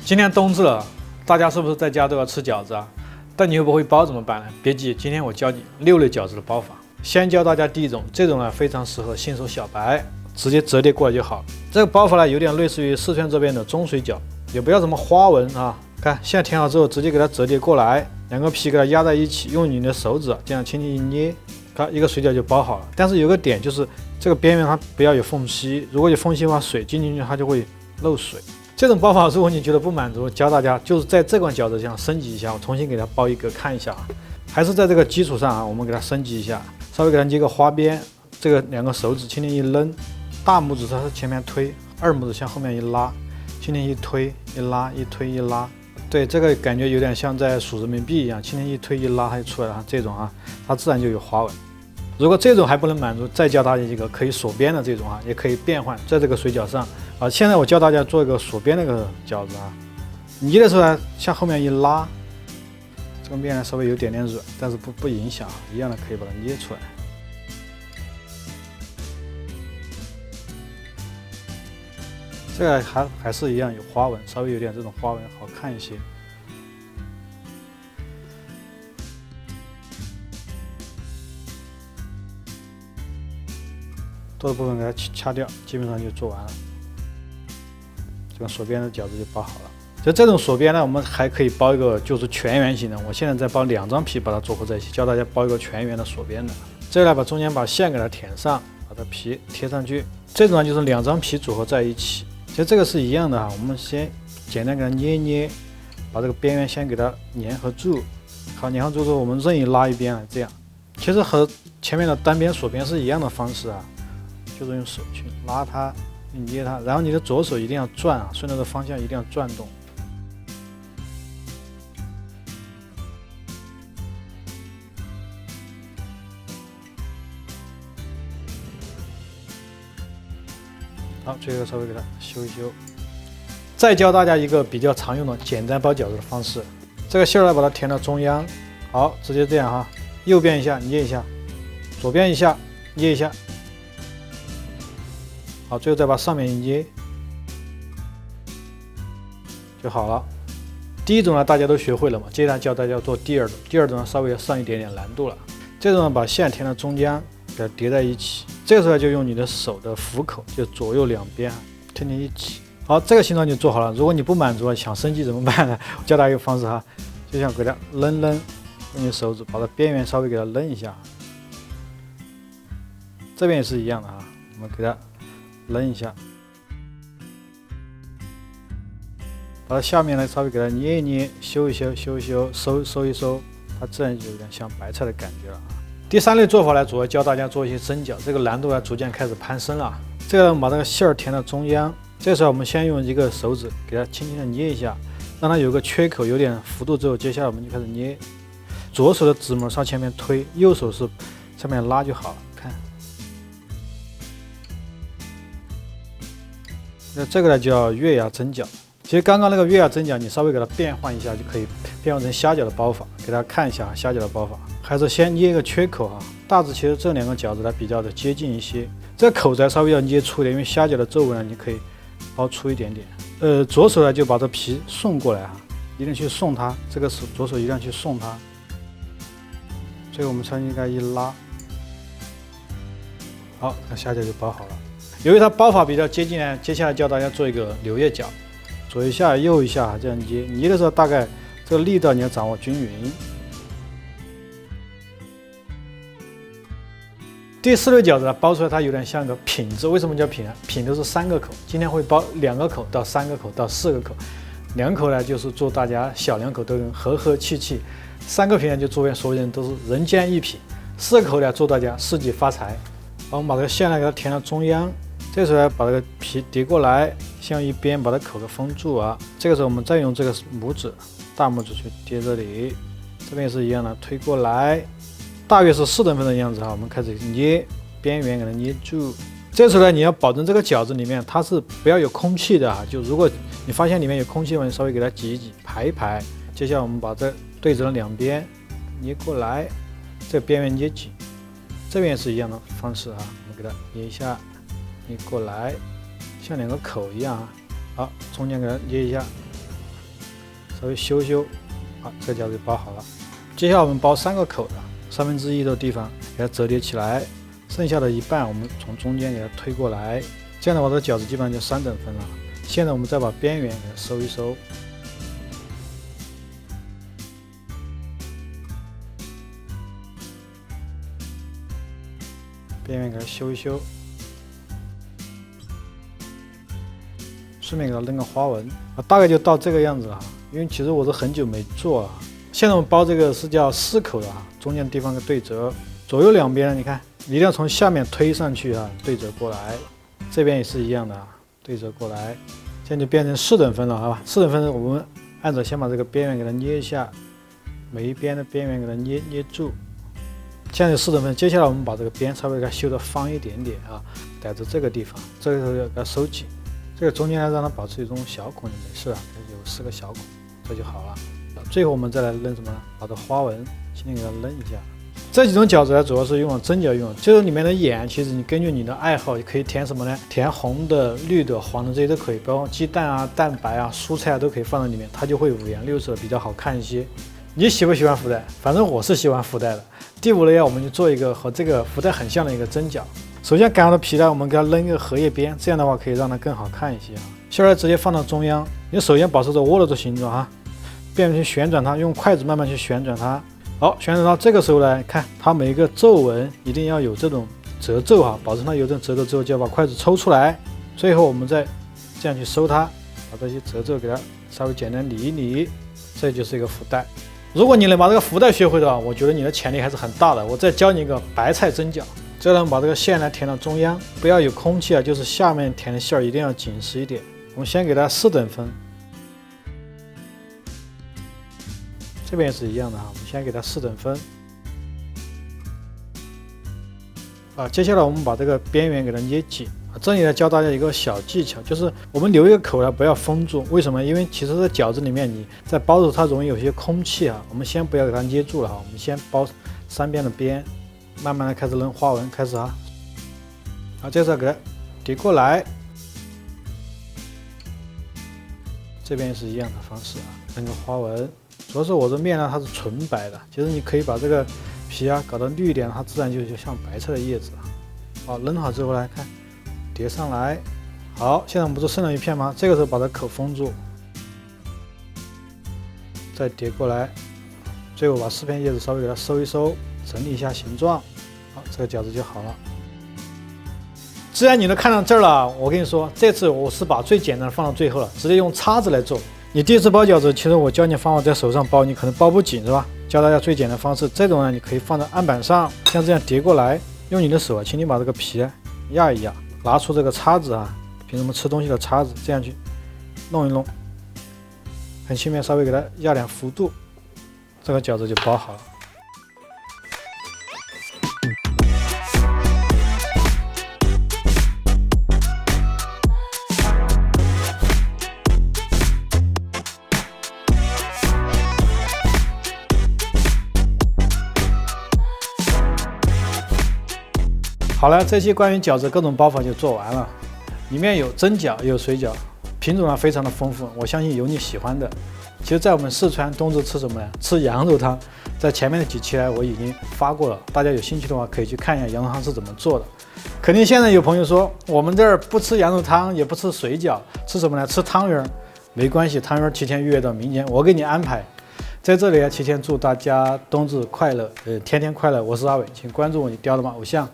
今天冬至了，大家是不是在家都要吃饺子啊？但你又不会包怎么办呢？别急，今天我教你6类饺子的包法。先教大家第一种，这种呢非常适合新手小白，直接折叠过来就好。这个包法呢有点类似于四川这边的中水饺，也不要什么花纹啊。看，现在填好之后，直接给它折叠过来，两个皮给它压在一起，用你的手指这样轻轻一捏，看一个水饺就包好了。但是有个点就是这个边缘它不要有缝隙，如果有缝隙的话，水进去它就会漏水。这种包法，如果你觉得不满足，教大家就是在这款饺子上升级一下，我重新给它包一个看一下啊，还是在这个基础上啊，我们给它升级一下，稍微给它捏个花边，这个两个手指轻轻一扔，大拇指它是前面推，二拇指向后面一拉，轻轻一推一拉，一推一拉，对，这个感觉有点像在数人民币一样，轻轻一推一拉它就出来了，这种啊，它自然就有花纹。如果这种还不能满足，再教大家一个可以锁边的这种啊，也可以变换在这个水饺上啊。现在我教大家做一个锁边那个饺子啊，捏的时候呢，向后面一拉，这个面呢稍微有点软，但是不影响，一样的可以把它捏出来。这个还是一样有花纹，稍微有点这种花纹好看一些。多的部分给它掐掉，基本上就做完了。这个锁边的饺子就包好了。就这种锁边呢，我们还可以包一个就是全圆形的。我现在在包2张皮，把它组合在一起，教大家包一个全圆的锁边的。这个呢，把中间把线给它填上，把它皮贴上去。这种呢就是2张皮组合在一起。其实这个是一样的哈，我们先简单给它捏一捏，把这个边缘先给它粘合住。好，粘合住之后，我们任意拉一边来，这样。其实和前面的单边锁边是一样的方式啊。就是用手去拉它，捏它，然后你的左手一定要转啊，顺着这方向一定要转动。好，最后稍微给它修一修。再教大家一个比较常用的简单包饺子的方式，这个馅儿呢把它填到中央，好，直接这样哈，右边一下捏一下，左边一下捏一下。好，最后再把上面一捏就好了。第一种呢，大家都学会了嘛，接下来教大家做第二种。第二种呢，稍微上一点点难度了。这种呢，把线填到中间，给它叠在一起。这个时候就用你的手的虎口，就左右两边贴在一起。好，这个形状就做好了。如果你不满足，想升级怎么办呢？我教大家一个方式哈，就像给它扔，用你手指把它边缘稍微给它扔一下。这边也是一样的啊，我们给它扔一下，把它下面呢稍微给它捏一捏，修一修，收一收，它自然就有点像白菜的感觉了啊。第3类做法呢，主要教大家做一些蒸饺，这个难度呢逐渐开始攀升了。这个呢，我们把这个馅儿填到中央，这时候我们先用一个手指给它轻轻的捏一下，让它有个缺口，有点幅度之后，接下来我们就开始捏。左手的指模朝前面推，右手是上面拉就好了。看。那这个呢叫月牙蒸饺。其实刚刚那个月牙蒸饺，你稍微给它变换一下，就可以变换成虾饺的包法。给大家看一下虾饺的包法，还是先捏一个缺口啊。大致其实这2个饺子呢比较的接近一些，这个口子稍微要捏粗一点，因为虾饺的皱纹呢你可以包粗一点点。左手呢就把这皮送过来啊，一定去送它，这个左手一定要去送它。所以我们才应该一拉，好，那虾饺就包好了。由于它包法比较接近呢，接下来教大家做一个柳叶饺，左一下右一下这样捏，捏的时候大概这个力道你要掌握均匀。第4类饺子呢，包出来它有点像个品字，为什么叫品呢？品都是3个口，今天会包2个口到3个口到4个口，2口呢就是祝大家小两口都能和和气气，3个品呢就祝愿所有人都是人间一品，4口呢祝大家四季发财。好，我们把这个馅呢给它填到中央。这时候把这个皮叠过来，向一边把它口给封住啊。这个时候我们再用这个拇指、大拇指去贴这里，这边也是一样的，推过来，大约是4等份的样子哈。我们开始捏边缘，给它捏住。这时候呢，你要保证这个饺子里面它是不要有空气的啊。就如果你发现里面有空气的话，你稍微给它挤一挤，排一排。接下来我们把这对折的2边捏过来，这个边缘捏紧。这边也是一样的方式啊，我们给它捏一下。捏过来，像2个口一样啊。好，中间给它捏一下，稍微修修，好，这个饺子就包好了。接下来我们包3个口的1/3的地方给它折叠起来，剩下的一半我们从中间给它推过来，这样的话，这个饺子基本上就3等分了。现在我们再把边缘给它收一收。边缘给它修一修，顺便给它扔个花纹大概就到这个样子了。因为其实我是很久没做了。现在我们包这个是叫4口的中间地方的对折，左右两边你看一定要从下面推上去对折过来，这边也是一样的对折过来，这样就变成4等分了，好吧？4等分我们按照先把这个边缘给它捏一下，每一边的边缘给它捏住。这样就4等分。接下来我们把这个边稍微给它修得方一点点逮着这个地方，这个时候要给它收紧。这个中间呢让它保持一种小孔就没事了，有4个小孔，这就好了。最后我们再来扔什么呢？把这花纹轻轻给它扔一下。这几种饺子呢，主要是用了蒸饺用，就是里面的眼，其实你根据你的爱好，也可以填什么呢？填红的、绿的、黄的这些都可以，包括鸡蛋蛋白蔬菜都可以放在里面，它就会五颜六色，比较好看一些。你喜不喜欢福袋？反正我是喜欢福袋的。第5类我们就做一个和这个福袋很像的一个蒸饺。首先擀好的皮呢，我们给它扔一个荷叶边，这样的话可以让它更好看一些馅儿直接放到中央，你首先保持着握了的形状变去旋转它，用筷子慢慢去旋转它。好，旋转到这个时候呢，看它每一个皱纹一定要有这种褶皱保证它有这种褶皱之后，就要把筷子抽出来。最后我们再这样去收它，把这些褶皱给它稍微简单理一理，这就是一个福袋。如果你能把这个福袋学会的话，我觉得你的潜力还是很大的。我再教你一个白菜蒸饺，这样把这个馅来填到中央，不要有空气就是下面填的馅儿一定要紧实一点。我们先给它4等分，这边也是一样的我们先给它4等分。接下来我们把这个边缘给它捏紧。这里呢教大家一个小技巧，就是我们留一个口不要封住。为什么？因为其实这饺子里面你在包的时候它容易有些空气我们先不要给它捏住了我们先包3边的边，慢慢的开始扔花纹，开始这时候给它叠过来，这边也是一样的方式扔个花纹。主要是我这面呢它是纯白的，其实你可以把这个皮搞得绿一点，它自然就像白菜的叶子扔好之后来看叠上来。好，现在我们不是剩了一片吗？这个时候把它口封住，再叠过来，最后把4片叶子稍微给它收一收，整理一下形状。好，这个饺子就好了。既然你都看到这儿了，我跟你说，这次我是把最简单的放到最后了，直接用叉子来做。你第一次包饺子，其实我教你方法在手上包，你可能包不紧是吧？教大家最简单的方式，这种呢你可以放在案板上，像这样叠过来，用你的手轻轻把这个皮压一压，拿出这个叉子平时我们吃东西的叉子，这样去弄一弄，很轻便，稍微给它压点幅度，这个饺子就包好了。好了，这期关于饺子各种包法就做完了，里面有蒸饺，也有水饺，品种非常的丰富，我相信有你喜欢的。其实，在我们四川冬至吃什么呢？吃羊肉汤，在前面的几期我已经发过了，大家有兴趣的话可以去看一下羊肉汤是怎么做的。肯定现在有朋友说，我们这儿不吃羊肉汤，也不吃水饺，吃什么呢？吃汤圆。没关系，汤圆提前预约到明年，我给你安排。在这里提前祝大家冬至快乐，天天快乐。我是阿伟，请关注我，你雕的吗？偶像。